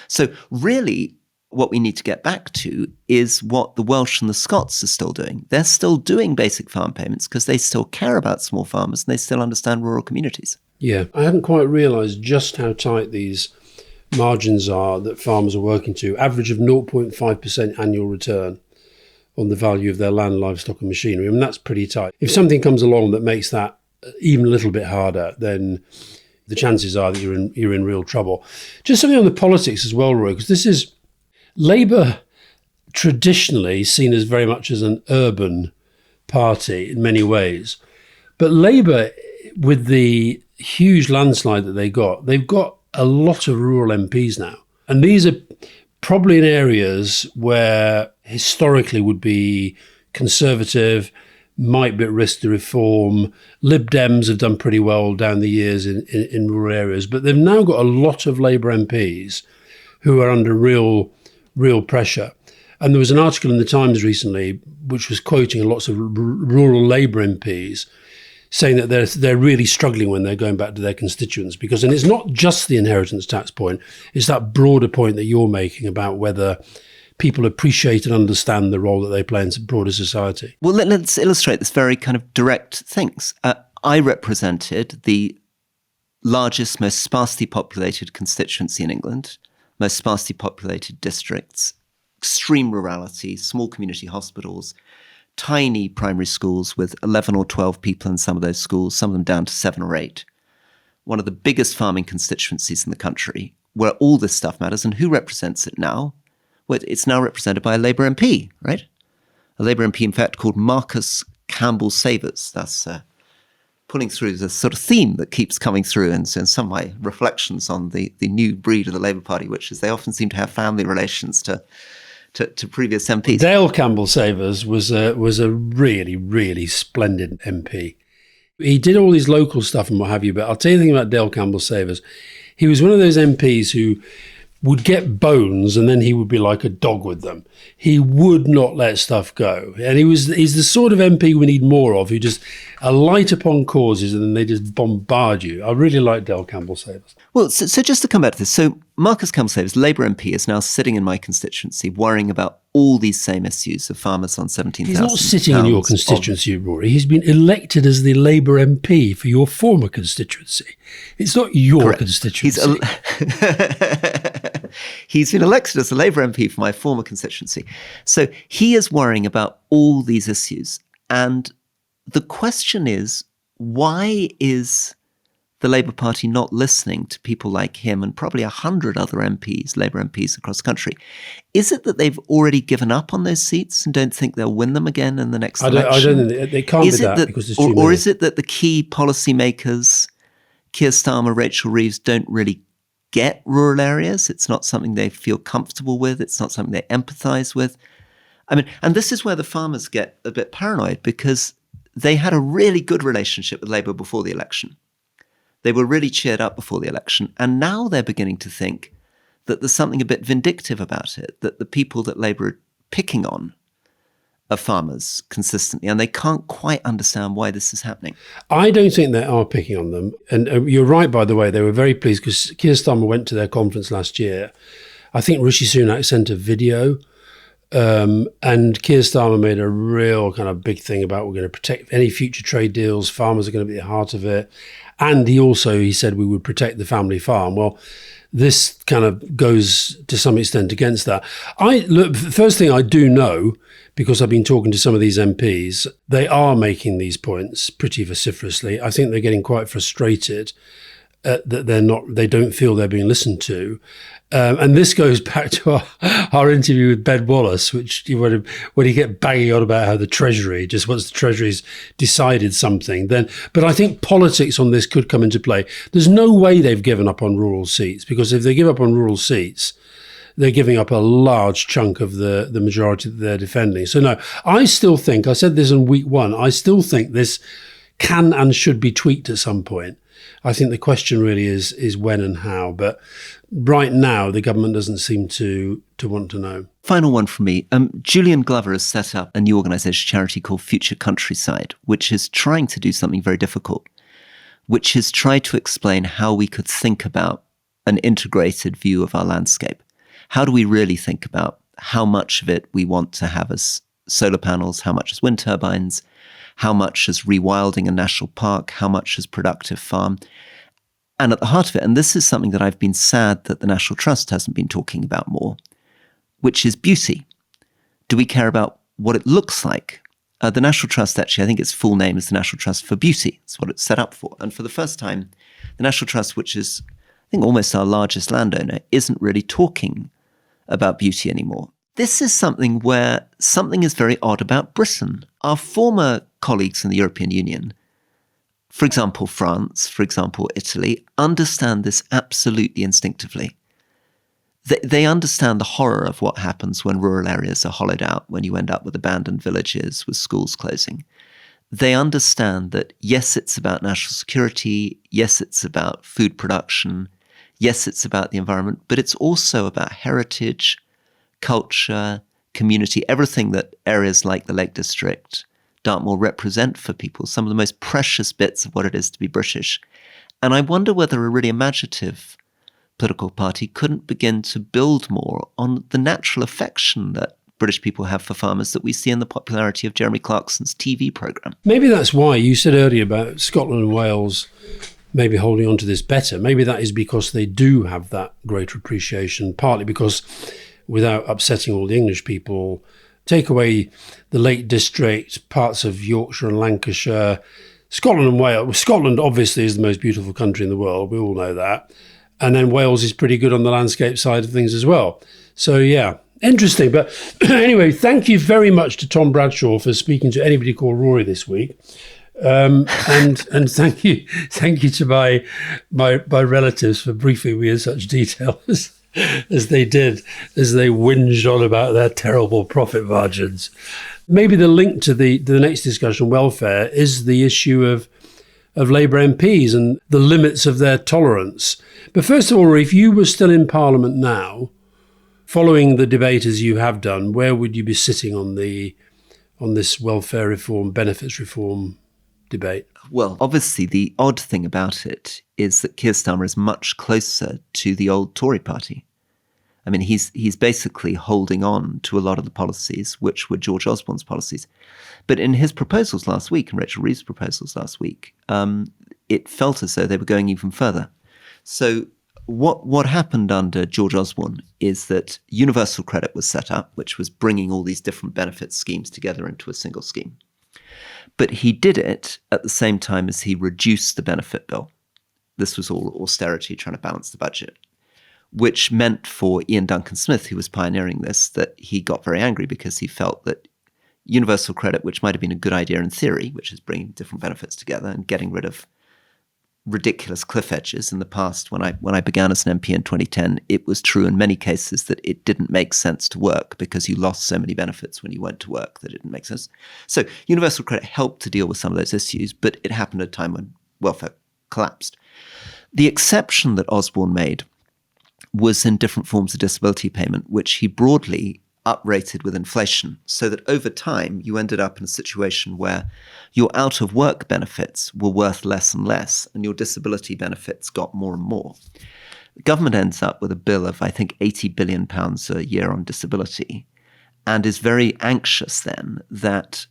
So really, what we need to get back to is what the Welsh and the Scots are still doing. They're still doing basic farm payments because they still care about small farmers and they still understand rural communities. Yeah, I hadn't quite realised just how tight these margins are that farmers are working to. Average of 0.5% annual return on the value of their land, livestock and machinery. I mean, that's pretty tight. If something comes along that makes that even a little bit harder, then the chances are that you're in real trouble. Just something on the politics as well, Roy, because this is Labour traditionally seen as very much as an urban party in many ways. But Labour, with the huge landslide that they've got a lot of rural MPs now. And these are probably in areas where historically would be conservative, might be at risk to reform. Lib Dems have done pretty well down the years in rural areas, but they've now got a lot of Labour MPs who are under real pressure. And there was an article in the Times recently which was quoting lots of rural Labour MPs saying that they're really struggling when they're going back to their constituents and it's not just the inheritance tax point, it's that broader point that you're making about whether people appreciate and understand the role that they play in broader society. Well, let's illustrate this very kind of direct things. I represented the largest, most sparsely populated constituency in England, most sparsely populated districts, extreme rurality, small community hospitals, tiny primary schools with 11 or 12 people in some of those schools, some of them down to 7 or 8. One of the biggest farming constituencies in the country where all this stuff matters. And who represents it now? Well, it's now represented by a Labour MP, right? A Labour MP, in fact, called Marcus Campbell-Savers. That's pulling through the sort of theme that keeps coming through in some of my reflections on the new breed of the Labour Party, which is they often seem to have family relations to previous MPs. Dale Campbell-Savers was a really, really splendid MP. He did all these local stuff and what have you, but I'll tell you the thing about Dale Campbell-Savers. He was one of those MPs who would get bones and then he would be like a dog with them. He would not let stuff go. And he's the sort of MP we need more of, who just alight upon causes and then they just bombard you. I really like Dale Campbell-Savers. Well, so just to come back to this, so Marcus Campbell-Savers, Labour MP, is now sitting in my constituency worrying about all these same issues of farmers on 17,000. He's not sitting in your constituency, Rory. He's been elected as the Labour MP for your former constituency. It's not your Correct. Constituency. He's been elected as a Labour MP for my former constituency. So he is worrying about all these issues. And the question is, why is the Labour Party not listening to people like him and probably 100 other MPs, Labour MPs across the country? Is it that they've already given up on those seats and don't think they'll win them again in the next election? I don't think they can't be that because there's too many. Or is it that the key policymakers, Keir Starmer, Rachel Reeves, don't really get rural areas? It's not something they feel comfortable with. It's not something they empathise with. I mean, and this is where the farmers get a bit paranoid because they had a really good relationship with Labour before the election. They were really cheered up before the election. And now they're beginning to think that there's something a bit vindictive about it, that the people that Labour are picking on are farmers consistently, and they can't quite understand why this is happening. I don't think they are picking on them. And you're right, by the way, they were very pleased because Keir Starmer went to their conference last year. I think Rishi Sunak sent a video and Keir Starmer made a real kind of big thing about we're going to protect any future trade deals. Farmers are going to be at the heart of it. And he said we would protect the family farm. Well, this kind of goes to some extent against that. First thing I do know, because I've been talking to some of these MPs, they are making these points pretty vociferously. I think they're getting quite frustrated that they don't feel they're being listened to. And this goes back to our interview with Ben Wallace, which when he get banging on about how the Treasury, just once the Treasury's decided something, then. But I think politics on this could come into play. There's no way they've given up on rural seats, because if they give up on rural seats, they're giving up a large chunk of the majority that they're defending. So no, I still think, I said this in week one, I still think this can and should be tweaked at some point. I think the question really is when and how. But right now, the government doesn't seem to want to know. Final one from me. Julian Glover has set up a new organisation, charity called Future Countryside, which is trying to do something very difficult, which is try to explain how we could think about an integrated view of our landscape. How do we really think about how much of it we want to have as solar panels, how much as wind turbines, how much as rewilding a national park, how much as productive farm? And at the heart of it, and this is something that I've been sad that the National Trust hasn't been talking about more, which is beauty. Do we care about what it looks like? The National Trust, actually, I think its full name is the National Trust for Beauty. It's what it's set up for. And for the first time, the National Trust, which is, I think, almost our largest landowner, isn't really talking about beauty anymore. This is something where something is very odd about Britain. Our former colleagues in the European Union, for example, France, for example, Italy, understand this absolutely instinctively. They understand the horror of what happens when rural areas are hollowed out, when you end up with abandoned villages, with schools closing. They understand that, yes, it's about national security, yes, it's about food production, yes, it's about the environment, but it's also about heritage, culture, community, everything that areas like the Lake District, Dartmoor represent for people, some of the most precious bits of what it is to be British. And I wonder whether a really imaginative political party couldn't begin to build more on the natural affection that British people have for farmers that we see in the popularity of Jeremy Clarkson's TV programme. Maybe that's why you said earlier about Scotland and Wales maybe holding on to this better. Maybe that is because they do have that greater appreciation, partly because without upsetting all the English people, take away the Lake District, parts of Yorkshire and Lancashire, Scotland and Wales. Scotland obviously is the most beautiful country in the world. We all know that. And then Wales is pretty good on the landscape side of things as well. So, yeah, interesting. But anyway, thank you very much to Tom Bradshaw for speaking to anybody called Rory this week. And thank you to my relatives for briefing me in such detail as they did, as they whinged on about their terrible profit margins. Maybe the link to the next discussion, welfare, is the issue of Labour MPs and the limits of their tolerance. But first of all, if you were still in Parliament now, following the debate as you have done, where would you be sitting on this welfare reform, benefits reform debate? Well, obviously, the odd thing about it is that Keir Starmer is much closer to the old Tory party. I mean, he's basically holding on to a lot of the policies which were George Osborne's policies. But in his proposals last week, and Rachel Reeves' proposals last week, it felt as though they were going even further. So what happened under George Osborne is that universal credit was set up, which was bringing all these different benefit schemes together into a single scheme. But he did it at the same time as he reduced the benefit bill. This was all austerity, trying to balance the budget, which meant for Ian Duncan Smith, who was pioneering this, that he got very angry because he felt that universal credit, which might have been a good idea in theory, which is bringing different benefits together and getting rid of ridiculous cliff edges. In the past, when I began as an MP in 2010, it was true in many cases that it didn't make sense to work because you lost so many benefits when you went to work that it didn't make sense. So universal credit helped to deal with some of those issues, but it happened at a time when welfare collapsed. The exception that Osborne made was in different forms of disability payment, which he broadly uprated with inflation, so that over time you ended up in a situation where your out-of-work benefits were worth less and less, and your disability benefits got more and more. The government ends up with a bill of, I think, £80 billion a year on disability, and is very anxious then that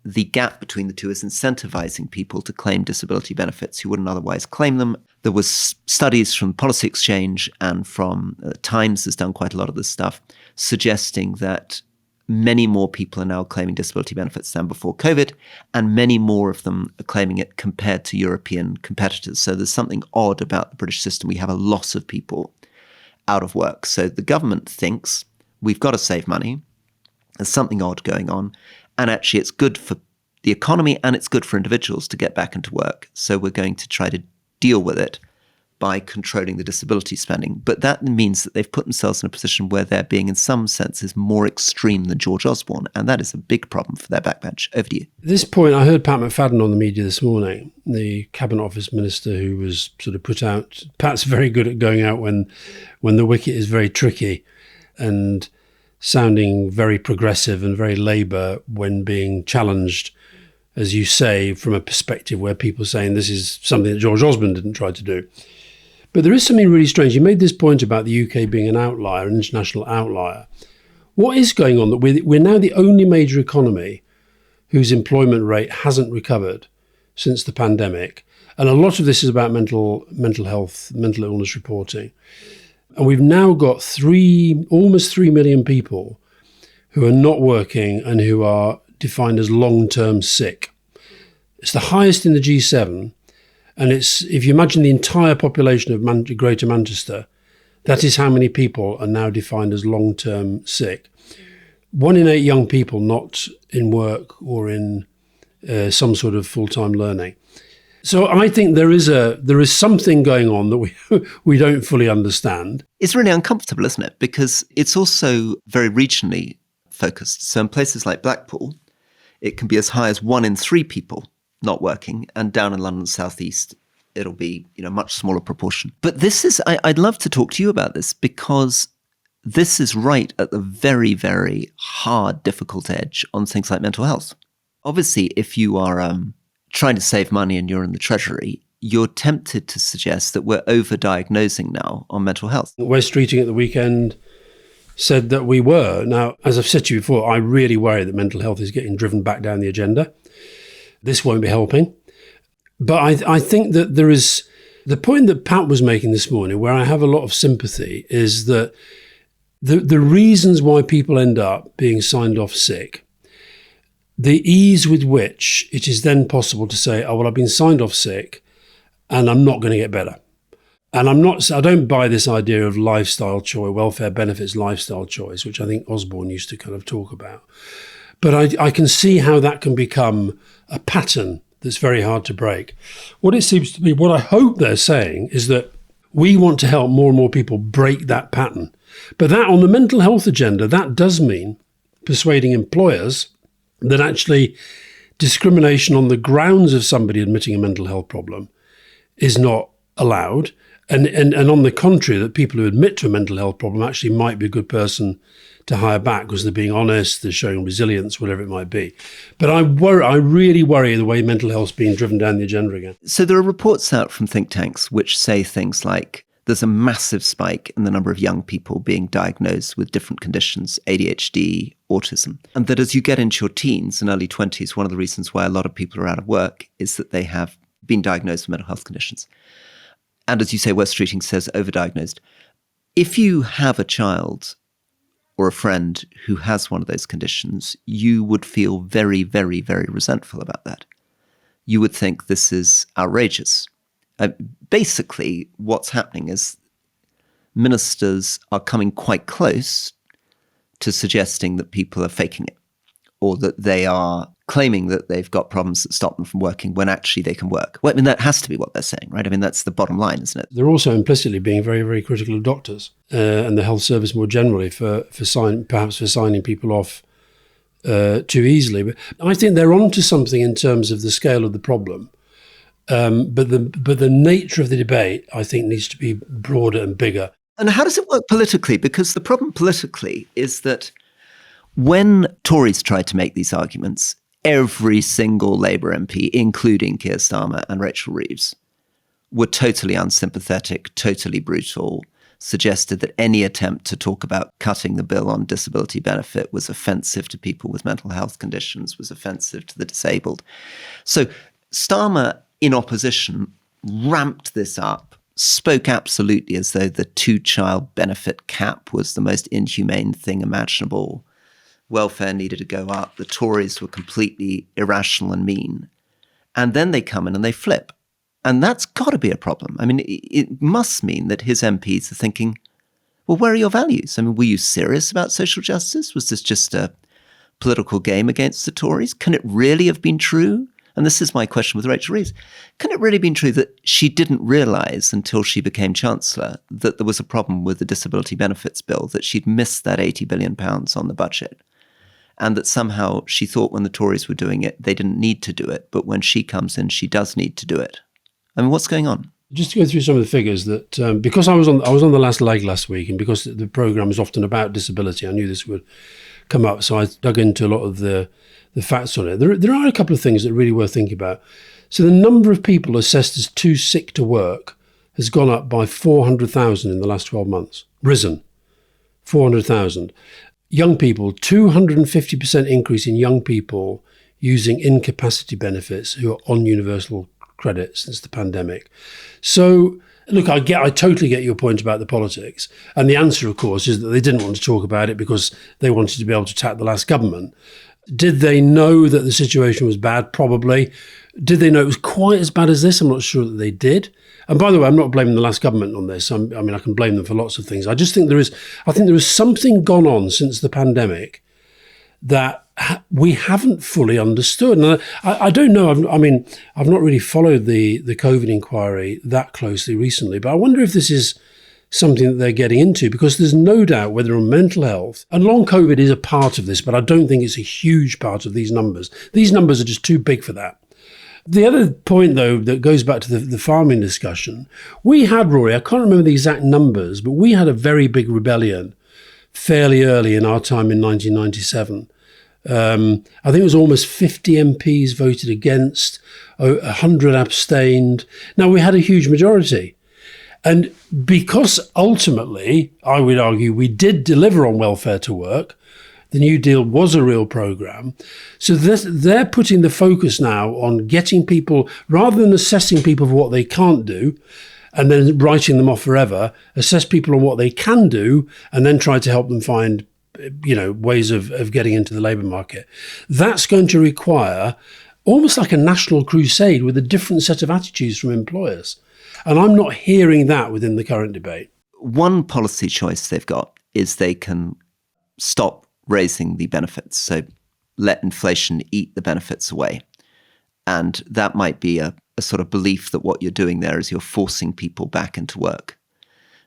the gap between the two is incentivizing people to claim disability benefits who wouldn't otherwise claim them. There was studies from Policy Exchange and from Times has done quite a lot of this stuff, suggesting that many more people are now claiming disability benefits than before COVID, and many more of them are claiming it compared to European competitors. So there's something odd about the British system. We have a lot of people out of work. So the government thinks we've got to save money. There's something odd going on. And actually, it's good for the economy and it's good for individuals to get back into work. So we're going to try to deal with it by controlling the disability spending. But that means that they've put themselves in a position where they're being, in some senses, more extreme than George Osborne. And that is a big problem for their backbench. Over to you. At this point, I heard Pat McFadden on the media this morning, the Cabinet Office Minister who was sort of put out. Pat's very good at going out when the wicket is very tricky and sounding very progressive and very Labour when being challenged, as you say, from a perspective where people are saying this is something that George Osborne didn't try to do. But there is something really strange. You made this point about the UK being an outlier, an international outlier. What is going on that we're now the only major economy whose employment rate hasn't recovered since the pandemic? And a lot of this is about mental health, mental illness reporting. And we've now got almost 3 million people who are not working and who are defined as long-term sick. It's the highest in the G7. And if you imagine the entire population of Greater Manchester, that is how many people are now defined as long-term sick. 1 in 8 young people not in work or in some sort of full-time learning. So I think there is something going on that we don't fully understand. It's really uncomfortable, isn't it? Because it's also very regionally focused. So in places like Blackpool, it can be as high as 1 in 3 people not working, and down in London South East, it'll be a much smaller proportion. But I'd love to talk to you about this, because this is right at the very, very hard, difficult edge on things like mental health. Obviously, if you are trying to save money and you're in the Treasury, you're tempted to suggest that we're over-diagnosing now on mental health. West Streeting at the weekend said that we were. Now, as I've said to you before, I really worry that mental health is getting driven back down the agenda. This won't be helping. But I think that there is the point that Pat was making this morning, where I have a lot of sympathy, is that the reasons why people end up being signed off sick, the ease with which it is then possible to say, oh, well, I've been signed off sick and I'm not going to get better. And I don't buy this idea of lifestyle choice, welfare benefits lifestyle choice, which I think Osborne used to kind of talk about. But I can see how that can become a pattern that's very hard to break. What it seems to be, what I hope they're saying is that we want to help more and more people break that pattern. But that, on the mental health agenda, that does mean persuading employers that actually discrimination on the grounds of somebody admitting a mental health problem is not allowed. And on the contrary, that people who admit to a mental health problem actually might be a good person to hire back because they're being honest, they're showing resilience, whatever it might be. But I really worry the way mental health's being driven down the agenda again. So there are reports out from think tanks which say things like there's a massive spike in the number of young people being diagnosed with different conditions, ADHD, autism. And that as you get into your teens and early 20s, one of the reasons why a lot of people are out of work is that they have been diagnosed with mental health conditions. And as you say, West Streeting says overdiagnosed. If you have a child or a friend who has one of those conditions, you would feel very, very, very resentful about that. You would think this is outrageous. Basically, what's happening is ministers are coming quite close to suggesting that people are faking it, or that they are claiming that they've got problems that stop them from working when actually they can work. Well, I mean, that has to be what they're saying, right? I mean, that's the bottom line, isn't it? They're also implicitly being very, very critical of doctors and the health service more generally for signing people off too easily. But I think they're onto something in terms of the scale of the problem. But the nature of the debate, I think, needs to be broader and bigger. And how does it work politically? Because the problem politically is that when Tories tried to make these arguments, every single Labour MP, including Keir Starmer and Rachel Reeves, were totally unsympathetic, totally brutal, suggested that any attempt to talk about cutting the bill on disability benefit was offensive to people with mental health conditions, was offensive to the disabled. So Starmer, in opposition, ramped this up, spoke absolutely as though the 2-child benefit cap was the most inhumane thing imaginable. Welfare needed to go up. The Tories were completely irrational and mean. And then they come in and they flip. And that's got to be a problem. I mean, it must mean that his MPs are thinking, well, where are your values? I mean, were you serious about social justice? Was this just a political game against the Tories? Can it really have been true? And this is my question with Rachel Reeves. Can it really have been true that she didn't realise until she became Chancellor that there was a problem with the disability benefits bill, that she'd missed that £80 billion on the budget? And that somehow she thought when the Tories were doing it, they didn't need to do it. But when she comes in, she does need to do it. I mean, what's going on? Just to go through some of the figures that, because I was on the last leg last week, and because the programme is often about disability, I knew this would come up. So I dug into a lot of the facts on it. There are a couple of things that are really worth thinking about. So the number of people assessed as too sick to work has gone up by 400,000 in the last 12 months. Risen. 400,000. Young people, 250% increase in young people using incapacity benefits who are on universal credit since the pandemic. So, look, I totally get your point about the politics. And the answer, of course, is that they didn't want to talk about it because they wanted to be able to attack the last government. Did they know that the situation was bad? Probably. Did they know it was quite as bad as this? I'm not sure that they did. And by the way, I'm not blaming the last government on this. I mean, I can blame them for lots of things. I just think there is something gone on since the pandemic that we haven't fully understood. And I don't know. I've not really followed the COVID inquiry that closely recently, but I wonder if this is something that they're getting into, because there's no doubt whether on mental health, and long COVID is a part of this, but I don't think it's a huge part of these numbers. These numbers are just too big for that. The other point, though, that goes back to the farming discussion, we had, Rory, I can't remember the exact numbers, but we had a very big rebellion fairly early in our time in 1997. I think it was almost 50 MPs voted against, 100 abstained. Now, we had a huge majority. And because ultimately, I would argue, we did deliver on welfare to work, the New Deal was a real programme. So they're putting the focus now on getting people, rather than assessing people for what they can't do and then writing them off forever, assess people on what they can do and then try to help them find ways of getting into the labour market. That's going to require almost like a national crusade with a different set of attitudes from employers. And I'm not hearing that within the current debate. One policy choice they've got is they can stop raising the benefits. So let inflation eat the benefits away. And that might be a sort of belief that what you're doing there is you're forcing people back into work.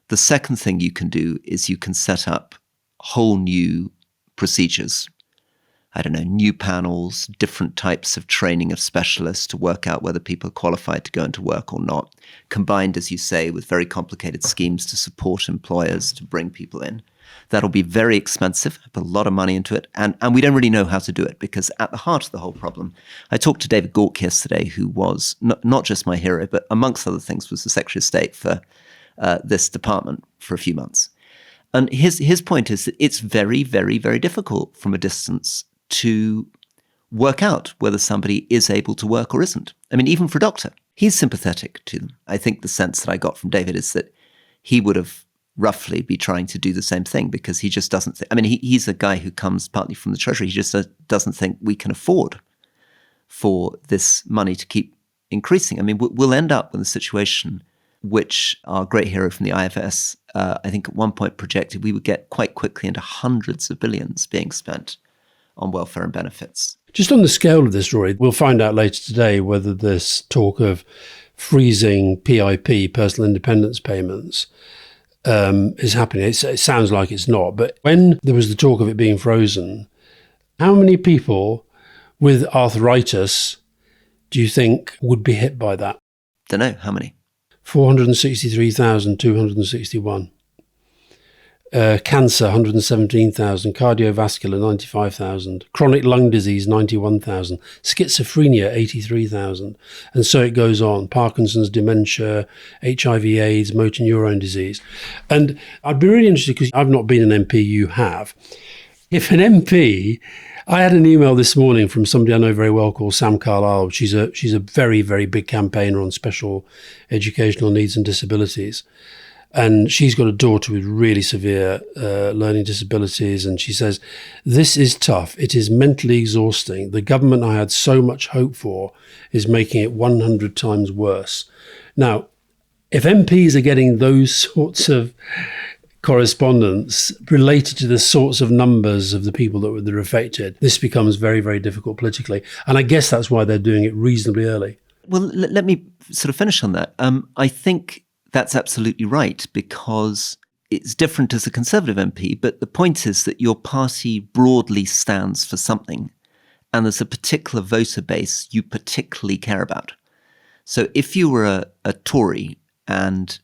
The second thing you can do is you can set up whole new procedures. I don't know, new panels, different types of training of specialists to work out whether people are qualified to go into work or not, combined, as you say, with very complicated schemes to support employers to bring people in. That'll be very expensive, put a lot of money into it, and we don't really know how to do it, because at the heart of the whole problem, I talked to David Gauke yesterday, who was not just my hero, but amongst other things was the Secretary of State for this department for a few months. And his point is that it's very, very, very difficult from a distance to work out whether somebody is able to work or isn't. I mean, even for a doctor, he's sympathetic to them. I think the sense that I got from David is that he would have roughly be trying to do the same thing, because he just doesn't think, I mean, he's a guy who comes partly from the Treasury. He just doesn't think we can afford for this money to keep increasing. I mean, we'll end up in a situation which our great hero from the IFS, I think at one point projected we would get quite quickly into hundreds of billions being spent on welfare and benefits. Just on the scale of this, Rory, we'll find out later today whether this talk of freezing PIP, personal independence payments, is happening. It sounds like it's not. But when there was the talk of it being frozen, how many people with arthritis do you think would be hit by that? Don't know. How many? 463,261. Cancer, 117,000. Cardiovascular, 95,000. Chronic lung disease, 91,000. Schizophrenia, 83,000. And so it goes on. Parkinson's, dementia, HIV/AIDS, motor neurone disease. And I'd be really interested, because I've not been an MP, you have. If an MP, I had an email this morning from somebody I know very well called Sam Carlisle. She's a very, very big campaigner on special educational needs and disabilities. And she's got a daughter with really severe learning disabilities. And she says, this is tough. It is mentally exhausting. The government I had so much hope for is making it 100 times worse. Now, if MPs are getting those sorts of correspondence related to the sorts of numbers of the people that are affected, this becomes very, very difficult politically. And I guess that's why they're doing it reasonably early. Well, let me sort of finish on that. I think that's absolutely right, because it's different as a Conservative MP, but the point is that your party broadly stands for something, and there's a particular voter base you particularly care about. So if you were a Tory and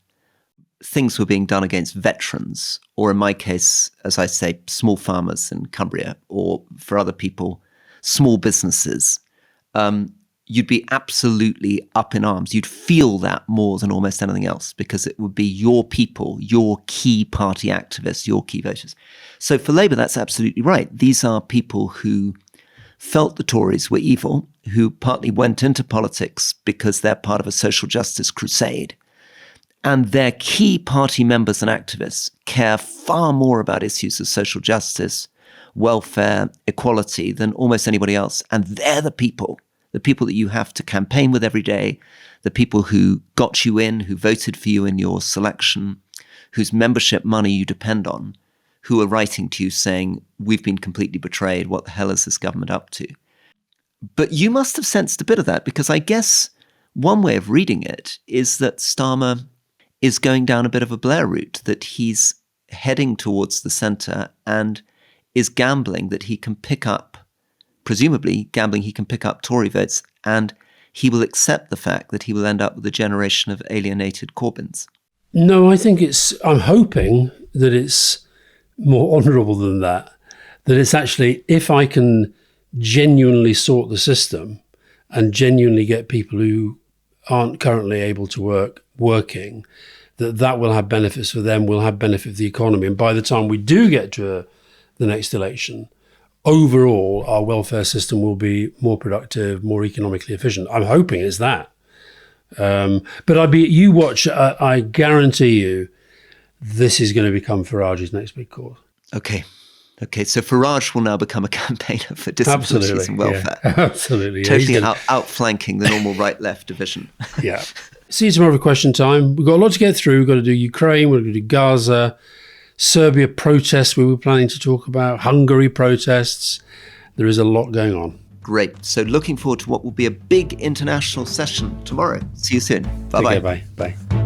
things were being done against veterans, or in my case, as I say, small farmers in Cumbria, or for other people, small businesses, you'd be absolutely up in arms. You'd feel that more than almost anything else, because it would be your people, your key party activists, your key voters. So for Labour, that's absolutely right. These are people who felt the Tories were evil, who partly went into politics because they're part of a social justice crusade. And their key party members and activists care far more about issues of social justice, welfare, equality than almost anybody else. And they're the people that you have to campaign with every day, the people who got you in, who voted for you in your selection, whose membership money you depend on, who are writing to you saying, we've been completely betrayed. What the hell is this government up to? But you must have sensed a bit of that, because I guess one way of reading it is that Starmer is going down a bit of a Blair route, that he's heading towards the centre and is gambling that he can pick up, presumably gambling he can pick up Tory votes, and he will accept the fact that he will end up with a generation of alienated Corbyns. No, I'm hoping that it's more honourable than that. That it's actually, if I can genuinely sort the system and genuinely get people who aren't currently able to working, that will have benefits for them, will have benefit for the economy. And by the time we do get to the next election, overall, our welfare system will be more productive, more economically efficient. I'm hoping it's that. But you watch, I guarantee you, this is going to become Farage's next big cause. Okay, so Farage will now become a campaigner for disabilities and welfare. Yeah, absolutely. Totally outflanking the normal right-left division. Yeah. See you tomorrow for question time. We've got a lot to get through. We've got to do Ukraine, we've got to do Gaza, Serbia protests we were planning to talk about, Hungary protests. There is a lot going on. Great. So looking forward to what will be a big international session tomorrow. See you soon. Bye-bye. Take care, bye. Bye.